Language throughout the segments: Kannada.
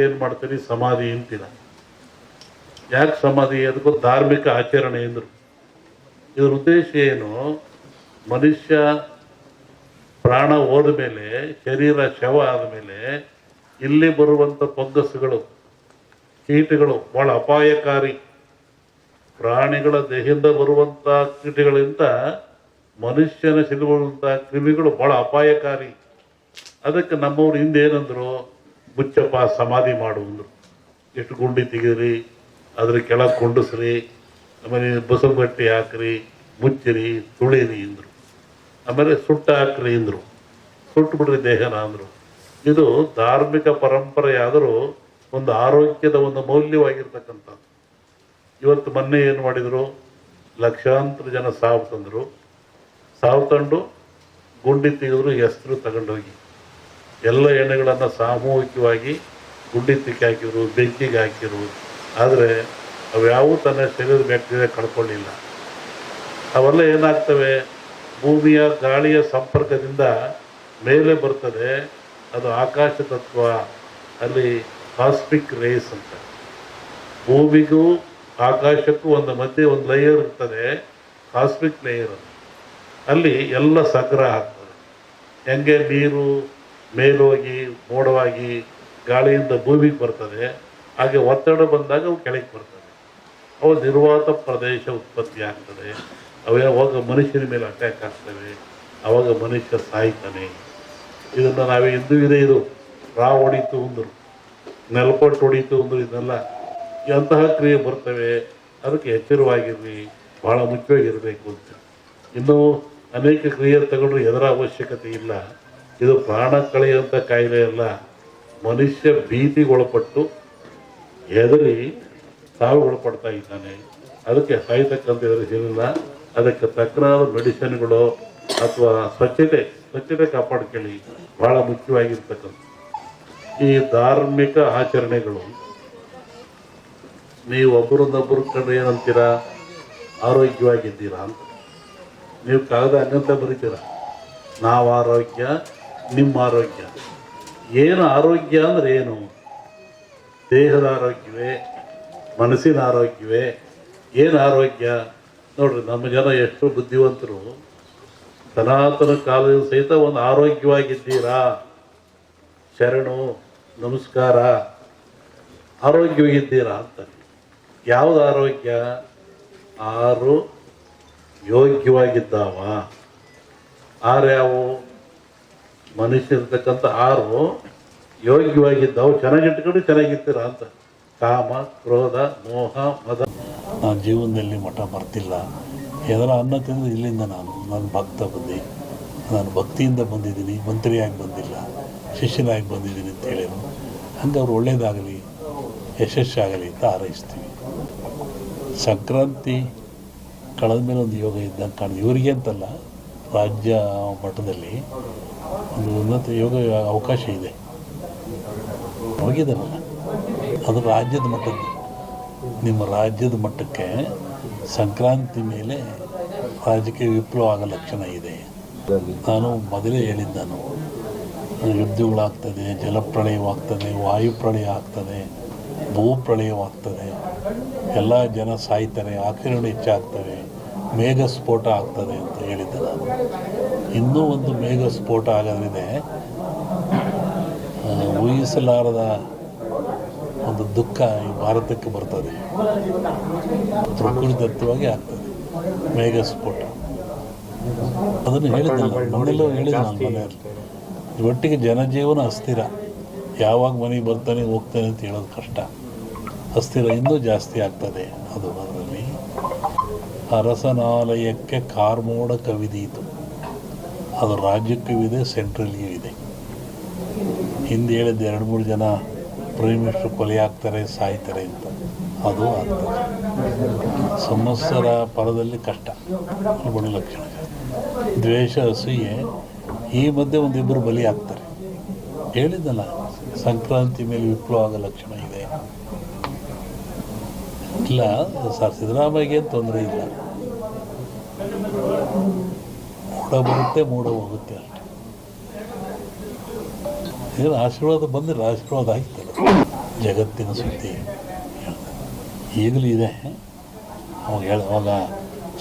ಏನು ಮಾಡ್ತೀರಿ ಸಮಾಧಿ ಅಂತೀರ. ಯಾಕೆ ಸಮಾಧಿ? ಅದಕ್ಕೂ ಧಾರ್ಮಿಕ ಆಚರಣೆ ಎಂದರು. ಇದ್ರ ಉದ್ದೇಶ ಏನು? ಮನುಷ್ಯ ಪ್ರಾಣ ಹೋದ ಮೇಲೆ, ಶರೀರ ಶವ ಆದಮೇಲೆ ಇಲ್ಲಿ ಬರುವಂಥ ಫಂಗಸ್ಗಳು, ಕೀಟಗಳು ಬಹಳ ಅಪಾಯಕಾರಿ. ಪ್ರಾಣಿಗಳ ದೇಹದಿಂದ ಬರುವಂಥ ಕೀಟಗಳಿಂದ ಮನುಷ್ಯನ ಸಿಲುಬರುವಂಥ ಕ್ರಿಮಿಗಳು ಬಹಳ ಅಪಾಯಕಾರಿ. ಅದಕ್ಕೆ ನಮ್ಮವ್ರು ಹಿಂದೆ ಏನಂದ್ರು, ಮುಚ್ಚಪ್ಪ ಸಮಾಧಿ ಮಾಡುವಂದ್ರು. ಎಷ್ಟು ಗುಂಡಿ ತೆಗೀರಿ, ಅದ್ರ ಕೆಳಗೆ ಕೊಂಡಸ್ರಿ, ಆಮೇಲೆ ಬಸವಗಟ್ಟಿ ಹಾಕ್ರಿ, ಮುಚ್ಚಿರಿ, ತುಳಿರಿ ಅಂದರು. ಆಮೇಲೆ ಸುಟ್ಟ ಹಾಕ್ರಿ ಅಂದರು, ಸುಟ್ಟು ಬಿಡ್ರಿ ದೇಹನ ಅಂದರು. ಇದು ಧಾರ್ಮಿಕ ಪರಂಪರೆಯಾದರೂ ಒಂದು ಆರೋಗ್ಯದ ಒಂದು ಮೌಲ್ಯವಾಗಿರ್ತಕ್ಕಂಥದ್ದು. ಇವತ್ತು ಮೊನ್ನೆ ಏನು ಮಾಡಿದರು, ಲಕ್ಷಾಂತರ ಜನ ಸಾವು ತಂದರು. ಸಾವು ತಂದು ಗುಂಡಿ ತೆಗೆದ್ರು, ಹೆಸರು ತಗೊಂಡೋಗಿ ಎಲ್ಲ ಎಣ್ಣೆಗಳನ್ನು ಸಾಮೂಹಿಕವಾಗಿ ಗುಂಡಿ ತಿಕ್ಕಿ ಹಾಕಿದ್ರು, ಬೆಂಕಿಗೆ ಹಾಕಿರು. ಆದರೆ ಅವ್ಯಾವೂ ತನ್ನ ಶರೀರದ ಬ್ಯಾಕ್ಟೀರಿಯಾ ಕಳ್ಕೊಳ್ಳಿಲ್ಲ. ಅವೆಲ್ಲ ಏನಾಗ್ತವೆ, ಭೂಮಿಯ ಗಾಳಿಯ ಸಂಪರ್ಕದಿಂದ ಮೇಲೆ ಬರ್ತದೆ. ಅದು ಆಕಾಶ ತತ್ವ, ಅಲ್ಲಿ ಕಾಸ್ಮಿಕ್ ರೇಸ್ ಅಂತ. ಭೂಮಿಗೂ ಆಕಾಶಕ್ಕೂ ಒಂದು ಮಧ್ಯೆ ಒಂದು ಲೇಯರ್ ಇರ್ತದೆ, ಕಾಸ್ಮಿಕ್ ಲೇಯರ್. ಅಲ್ಲಿ ಎಲ್ಲ ಸಂಗ್ರಹ ಆಗ್ತದೆ. ಹೆಂಗೆ ನೀರು ಮೇಲೋಗಿ ಮೋಡವಾಗಿ ಗಾಳಿಯಿಂದ ಭೂಮಿಗೆ ಬರ್ತದೆ, ಹಾಗೆ ಒತ್ತಡ ಬಂದಾಗ ಅವು ಕೆಳಗೆ ಬರ್ತದೆ. ಅವು ನಿರ್ವಾತ ಪ್ರದೇಶ ಉತ್ಪತ್ತಿ ಆಗ್ತದೆ. ಅವಾಗ ಮನುಷ್ಯನ ಮೇಲೆ ಅಟ್ಯಾಕ್ ಆಗ್ತವೆ. ಅವಾಗ ಮನುಷ್ಯ ಸಾಯ್ತಾನೆ. ಇದನ್ನು ನಾವೇ ಹಿಂದೂ ಇದೆ. ಇದು ಹೊಡಿತು ಅಂದರು, ನೆಲಪಟ್ಟು ಹೊಡಿತು ಅಂದರು. ಇದನ್ನೆಲ್ಲ ಅಂತಹ ಕ್ರಿಯೆ ಬರ್ತವೆ. ಅದಕ್ಕೆ ಎಚ್ಚರವಾಗಿರ್ರಿ, ಭಾಳ ಮುಖ್ಯವಾಗಿರಬೇಕು ಅಂತ. ಇನ್ನೂ ಅನೇಕ ಕ್ರಿಯೆ ತಗೊಂಡ್ರೆ ಎದರ ಅವಶ್ಯಕತೆ ಇಲ್ಲ. ಇದು ಪ್ರಾಣ ಕಳೆಯುವಂಥ ಕಾಯಿಲೆ ಅಲ್ಲ. ಮನುಷ್ಯ ಭೀತಿಗೊಳಪಟ್ಟು ಹೆದರಿ ಸಾವಿಗೊಳಪಡ್ತಾ ಇದ್ದಾನೆ. ಅದಕ್ಕೆ ಸಾಯ್ತಕ್ಕಂಥ ಎದುರಿಸಿಲ್ಲ. ಅದಕ್ಕೆ ತಕ್ಕನಾದ ಮೆಡಿಸಿನ್ಗಳು ಅಥವಾ ಸ್ವಚ್ಛತೆ ಕಾಪಾಡ್ಕೊಳ್ಳಿ, ಭಾಳ ಮುಖ್ಯವಾಗಿರ್ತಕ್ಕಂಥ. ಈ ಧಾರ್ಮಿಕ ಆಚರಣೆಗಳು ನೀವು ಒಬ್ಬರನ್ನೊಬ್ಬರು ಕಂಡ್ರೆ ಏನಂತೀರಾ, ಆರೋಗ್ಯವಾಗಿದ್ದೀರಾ ಅಂತ. ನೀವು ಕಾಗದ ಹಂಗಂತ ಬರೀತೀರ, ನಾವು ಆರೋಗ್ಯ, ನಿಮ್ಮ ಆರೋಗ್ಯ. ಏನು ಆರೋಗ್ಯ ಅಂದರೆ ಏನು? ದೇಹದ ಆರೋಗ್ಯವೇ, ಮನಸ್ಸಿನ ಆರೋಗ್ಯವೇ? ಏನು ಆರೋಗ್ಯ? ನೋಡ್ರಿ, ನಮ್ಮ ಜನ ಎಷ್ಟು ಬುದ್ಧಿವಂತರು. ಸನಾತನ ಕಾಲದ ಸಹಿತ ಒಂದು ಆರೋಗ್ಯವಾಗಿದ್ದೀರಾ, ಶರಣು ನಮಸ್ಕಾರ, ಆರೋಗ್ಯವಾಗಿದ್ದೀರಾ ಅಂತ. ಯಾವುದು ಆರೋಗ್ಯ? ಆರು ಯೋಗ್ಯವಾಗಿದ್ದಾವ. ಯಾವು? ಮನುಷ್ಯರ್ತಕ್ಕಂಥ 6 ಯೋಗ್ಯವಾಗಿದ್ದಾವು. ಚೆನ್ನಾಗಿಟ್ಕೊಂಡು ಚೆನ್ನಾಗಿರ್ತೀರ ಅಂತ. ಕಾಮ, ಕ್ರೋಧ, ಮೋಹ, ಮದ. ನಾನು ಜೀವನದಲ್ಲಿ ಮಠ ಬರ್ತಿಲ್ಲ. ಎದರ ಅನ್ನ ತಿಂದು ಇಲ್ಲಿಂದ ನಾನು ಭಕ್ತ ಬಂದು, ನಾನು ಭಕ್ತಿಯಿಂದ ಬಂದಿದ್ದೀನಿ, ಮಂತ್ರಿಯಾಗಿ ಬಂದಿಲ್ಲ, ಶಿಷ್ಯನಾಗಿ ಬಂದಿದ್ದೀನಿ ಅಂತ ಹೇಳಿದ್ರು. ಹಂಗೆ ಅವ್ರು ಒಳ್ಳೇದಾಗಲಿ, ಯಶಸ್ಸಾಗಲಿ ಅಂತ ಹಾರೈಸ್ತೀವಿ. ಸಂಕ್ರಾಂತಿ ಕಳೆದ ಮೇಲೆ ಒಂದು ಯೋಗ ಇದ್ದಂಗೆ ಕಾಣಿದೆ. ಇವರಿಗೆ ಅಂತಲ್ಲ, ರಾಜ್ಯ ಮಟ್ಟದಲ್ಲಿ ಒಂದು ಉನ್ನತ ಯೋಗ ಅವಕಾಶ ಇದೆ. ಹೋಗಿದ್ದಾರಲ್ಲ, ಅದು ರಾಜ್ಯದ ಮಟ್ಟದ್ದು. ನಿಮ್ಮ ರಾಜ್ಯದ ಮಟ್ಟಕ್ಕೆ ಸಂಕ್ರಾಂತಿ ಮೇಲೆ ರಾಜಕೀಯ ವಿಪ್ಲವ ಆಗೋ ಲಕ್ಷಣ ಇದೆ. ನಾನು ಮೊದಲೇ ಹೇಳಿದ್ದು, ಯುದ್ಧಗಳಾಗ್ತದೆ, ಜಲಪ್ರಳಯವಾಗ್ತದೆ, ವಾಯುಪ್ರಳಯ ಆಗ್ತದೆ, ಭೂಪ್ರಳಯವಾಗ್ತದೆ, ಎಲ್ಲ ಜನ ಸಾಯ್ತಾರೆ, ಆಕ್ಸಿಡೆಂಟ್ ಹೆಚ್ಚಾಗ್ತವೆ, ಮೇಘ ಸ್ಫೋಟ ಆಗ್ತದೆ ಅಂತ ಹೇಳಿದ್ದೆ ನಾನು. ಇನ್ನೂ ಒಂದು ಮೇಘ ಸ್ಫೋಟ ಆಗೋದ್ರಿದೆ. ಊಹಿಸಲಾರದ ಒಂದು ದುಃಖ ಈ ಭಾರತಕ್ಕೆ ಬರ್ತದೆ. ಪ್ರಕೃತಿದತ್ತವಾಗಿ ಆಗ್ತದೆ ಮೇಘ ಸ್ಫೋಟ. ಅದನ್ನು ಹೇಳಿದ್ದಲ್ಲ, ಮನೆಯಲ್ಲೂ ಹೇಳಿದ್ದೆ ನಾನು ಮನೆಯಲ್ಲಿ. ಒಟ್ಟಿಗೆ ಜನಜೀವನ ಅಸ್ಥಿರ. ಯಾವಾಗ ಮನೆಗೆ ಬರ್ತಾನೆ ಹೋಗ್ತಾನೆ ಅಂತ ಹೇಳೋದು ಕಷ್ಟ. ಅಸ್ಥಿರ ಇನ್ನೂ ಜಾಸ್ತಿ ಆಗ್ತದೆ. ಅದು ಅದರಲ್ಲಿ ಅರಸನಾಲಯಕ್ಕೆ ಕಾರ್ಮೋಡ ಕವಿದೀತು. ಅದು ರಾಜ್ಯಕ್ಕೂ ಇದೆ, ಸೆಂಟ್ರಲ್ಗೂ ಇದೆ. ಹಿಂದೆ ಹೇಳಿದ್ದು 2-3 ಜನ ಪ್ರೈಮ್ ಮಿನಿಸ್ಟರ್ ಕೊಲೆ ಆಗ್ತಾರೆ, ಸಾಯ್ತಾರೆ ಅಂತ. ಅದು ಆಗ್ತದೆ. ಸಂವತ್ಸರ ಪರದಲ್ಲಿ ಕಷ್ಟ, ಬಡ ಲಕ್ಷಣ. ದ್ವೇಷ, ಅಸೂಯೆ, ಈ ಮಧ್ಯೆ ಒಂದಿಬ್ಬರು ಬಲಿ ಆಗ್ತಾರೆ. ಹೇಳಿದ್ದಲ್ಲ, ಸಂಕ್ರಾಂತಿ ಮೇಲೆ ವಿಪ್ಲವ ಆಗೋ ಲಕ್ಷಣ ಇದೆ. ಇಲ್ಲ ಸರ್, ಸಿದ್ದರಾಮಯ್ಯಗೆ ತೊಂದರೆ ಇಲ್ಲ. ಮೂಡ ಬರುತ್ತೆ, ಮೂಡ ಹೋಗುತ್ತೆ ಅಷ್ಟೆ. ಏನು ಆಶೀರ್ವಾದ ಬಂದರೆ ಆಶೀರ್ವಾದ ಆಗ್ತದೆ. ಜಗತ್ತಿನ ಸುದ್ದಿ ಈಗಲೂ ಇದೆ. ಅವಾಗ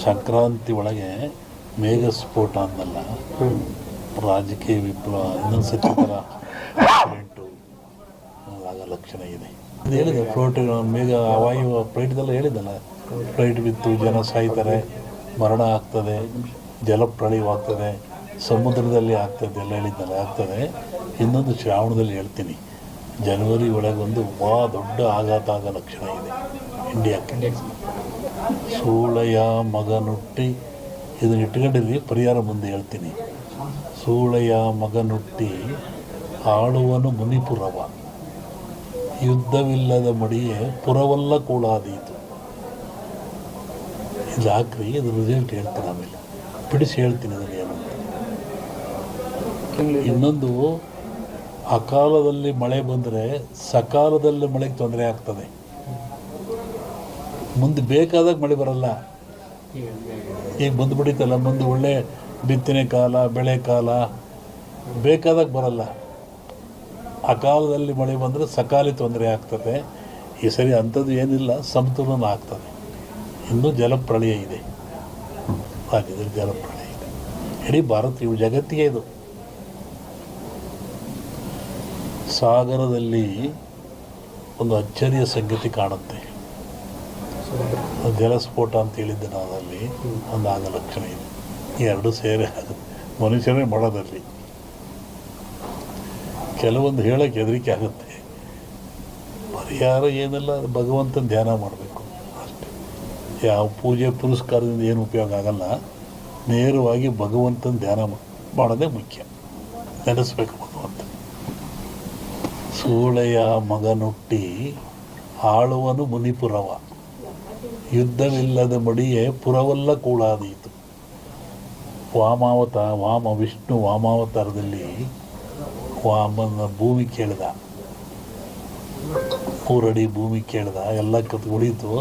ಸಂಕ್ರಾಂತಿ ಒಳಗೆ ಮೇಘ ಸ್ಫೋಟ ಅಂದಲ್ಲ, ರಾಜಕೀಯ ವಿಪ್ಲವ ಇನ್ನೊಂದು ಸತಿ ಥರ ಆಕ್ಸಿಡೆಂಟು ಆಗ ಲಕ್ಷಣ ಇದೆ. ಅದು ಹೇಳಿದೆ ಫ್ಲೋಟ್ ಮೇಘ ವಾಯು ಫ್ಲೈಟ್ದೆಲ್ಲ ಹೇಳಿದ್ದಲ್ಲ, ಫ್ಲೈಟ್ ಬಿತ್ತು, ಜನ ಸಾಯ್ತಾರೆ, ಮರಣ ಆಗ್ತದೆ, ಜಲಪ್ರಳಯವಾಗ್ತದೆ, ಸಮುದ್ರದಲ್ಲಿ ಆಗ್ತದೆ ಎಲ್ಲ ಹೇಳಿದ್ದಲ್ಲ ಆಗ್ತದೆ. ಇನ್ನೊಂದು ಶ್ರಾವಣದಲ್ಲಿ ಹೇಳ್ತೀನಿ, ಜನವರಿ ಒಳಗೊಂದು ದೊಡ್ಡ ಆಘಾತ ಆಗ ಲಕ್ಷಣ ಇದೆ ಇಂಡಿಯಾಕ್ಕೆ. ಸೂಳೆಯ ಮಗನುಟ್ಟಿ, ಇದನ್ನು ಇಟ್ಕೊಂಡಿರಲಿ, ಪರಿಹಾರ ಮುಂದೆ ಹೇಳ್ತೀನಿ. ಸೂಳೆಯ ಮಗನುಟ್ಟಿ ಆಳುವನು ಮುನಿಪುರವ, ಯುದ್ಧವಿಲ್ಲದ ಮಡಿಯೇ ಪುರವಲ್ಲ ಕೂಳಾದೀತು. ಇದು ಹಾಕ್ರಿ, ಇದು ರಿಸಲ್ಟ್ ಹೇಳ್ತೀನಿ, ಆಮೇಲೆ ಬಿಡಿಸಿ ಹೇಳ್ತೀನಿ ಅದನ್ನು ಏನು. ಇನ್ನೊಂದು, ಅಕಾಲದಲ್ಲಿ ಮಳೆ ಬಂದರೆ ಸಕಾಲದಲ್ಲಿ ಮಳೆಗೆ ತೊಂದರೆ ಆಗ್ತದೆ. ಮುಂದೆ ಬೇಕಾದಾಗ ಮಳೆ ಬರಲ್ಲ. ಈಗ ಬಂದುಬಿಡಿತಲ್ಲ, ಮುಂದೆ ಒಳ್ಳೆ ಬಿತ್ತನೆ ಕಾಲ, ಬೆಳೆ ಕಾಲ, ಬೇಕಾದಾಗ ಬರಲ್ಲ. ಅಕಾಲದಲ್ಲಿ ಮಳೆ ಬಂದರೆ ಸಕಾಲಿ ತೊಂದರೆ ಆಗ್ತದೆ. ಈ ಸರಿ ಅಂಥದ್ದು ಏನಿಲ್ಲ, ಸಮತೋಲನ ಆಗ್ತದೆ. ಇನ್ನೂ ಜಲಪ್ರಳಯ ಇದೆ, ರಾಜ್ಯದಲ್ಲಿ ಜಲಪ್ರಳಯ ಇದೆ. ಇಡೀ ಭಾರತ, ಇವು ಜಗತ್ತಿಗೆ ಇದು. ಸಾಗರದಲ್ಲಿ ಒಂದು ಅಚ್ಚರಿಯ ಸಂಗತಿ ಕಾಣುತ್ತೆ. ಜಲಸ್ಫೋಟ ಅಂತ ಹೇಳಿದ್ದೆ ನಾನು, ಅಲ್ಲಿ ಒಂದು ಆಗ ಲಕ್ಷಣ ಇದೆ. ಈ ಎರಡು ಸೇರಿ ಆಗುತ್ತೆ, ಮನುಷ್ಯರೇ ಮಾಡೋದಲ್ಲಿ. ಕೆಲವೊಂದು ಹೇಳೋಕ್ಕೆ ಹೆದರಿಕೆ ಆಗುತ್ತೆ. ಪರಿಹಾರ ಏನೆಲ್ಲ ಭಗವಂತನ ಧ್ಯಾನ ಮಾಡಬೇಕು ಅಷ್ಟೇ. ಯಾವ ಪೂಜೆ ಪುರಸ್ಕಾರದಿಂದ ಏನು ಉಪಯೋಗ ಆಗಲ್ಲ. ನೇರವಾಗಿ ಭಗವಂತನ ಧ್ಯಾನ ಮಾಡೋದೇ ಮುಖ್ಯ. ನೆನೆಸ್ಬೇಕು ಭಗವಂತ. ಸೂಳೆಯ ಮಗನುಟ್ಟಿ ಆಳುವನು ಮುನಿಪುರವ, ಯುದ್ಧವಿಲ್ಲದ ಮಡಿಯೇ ಪುರವಲ್ಲ ಕೂಳಾದೀತು. ವಿಷ್ಣು ವಾಮಾವತಾರದಲ್ಲಿ ವಾಮನ ಭೂಮಿ ಕೇಳಿದ, 3 ಅಡಿ ಭೂಮಿ ಕೇಳಿದ, ಎಲ್ಲ ಉಳಿತು.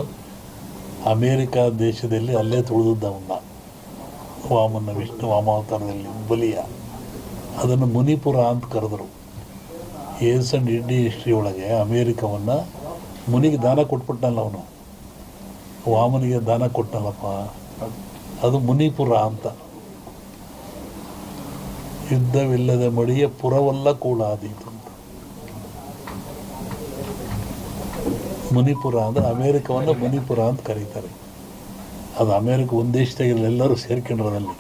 ಅಮೇರಿಕಾ ದೇಶದಲ್ಲಿ ಅಲ್ಲೇ ತುಳಿದವನ್ನ ವಿಷ್ಣು ವಾಮಾವತಾರದಲ್ಲಿ ಬಲಿಯ. ಅದನ್ನು ಮುನಿಪುರ ಅಂತ ಕರೆದರು. ಏನ್ಸಂಡ್ ಇಂಡಿಯನ್ ಹಿಸ್ಟ್ರಿ ಒಳಗೆ ಅಮೇರಿಕವನ್ನು ಮುನಿಗೆ ದಾನ ಕೊಟ್ಬಿಟ್ಟನಲ್ಲ ಅವನು, ವಾಮನಿಗೆ ದಾನ ಕೊಟ್ಟನಲ್ಲಪ್ಪ, ಅದು ಮುನಿಪುರ ಅಂತ. ಯುದ್ಧವಿಲ್ಲದ ಮಡಿಯ ಪುರವಲ್ಲ ಕೂಳಾದೀತು ಅಂತ. ಮುನಿಪುರ ಅಂದರೆ ಅಮೇರಿಕವನ್ನು ಮುನಿಪುರ ಅಂತ ಕರೀತಾರೆ. ಅದು ಅಮೇರಿಕ ಒಂದು ದೇಶದಾಗಿಲ್ಲ, ಎಲ್ಲರೂ ಸೇರ್ಕೊಂಡಿರೋದಲ್ಲಿ.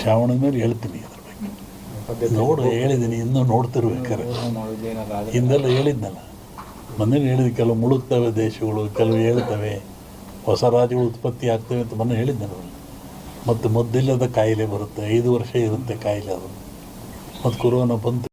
ಶ್ರಾವಣದ ಮೇಲೆ ಹೇಳ್ತೀನಿ ಅದ್ರ ಬಗ್ಗೆ. ನೋಡು, ಹೇಳಿದ್ದೀನಿ, ಇನ್ನೂ ನೋಡ್ತಿರ್ಬೇಕಾರೆ. ಹಿಂದೆಲ್ಲ ಹೇಳಿದ್ನಲ್ಲ, ಮೊನ್ನೆ ಹೇಳಿದ, ಕೆಲವು ಮುಳುಗ್ತವೆ ದೇಶಗಳು, ಕೆಲವು ಹೇಳ್ತವೆ, ಹೊಸ ರಾಜ್ಯಗಳು ಉತ್ಪತ್ತಿ ಆಗ್ತವೆ ಅಂತ ಮೊನ್ನೆ ಹೇಳಿದ್ದೆ. ಮತ್ತು ಮದ್ದಿಲ್ಲದ ಕಾಯಿಲೆ ಬರುತ್ತೆ, 5 ವರ್ಷ ಇರುತ್ತೆ ಕಾಯಿಲೆ ಅದು. ಮತ್ತು ಕೊರೋನಾ ಬಂತು.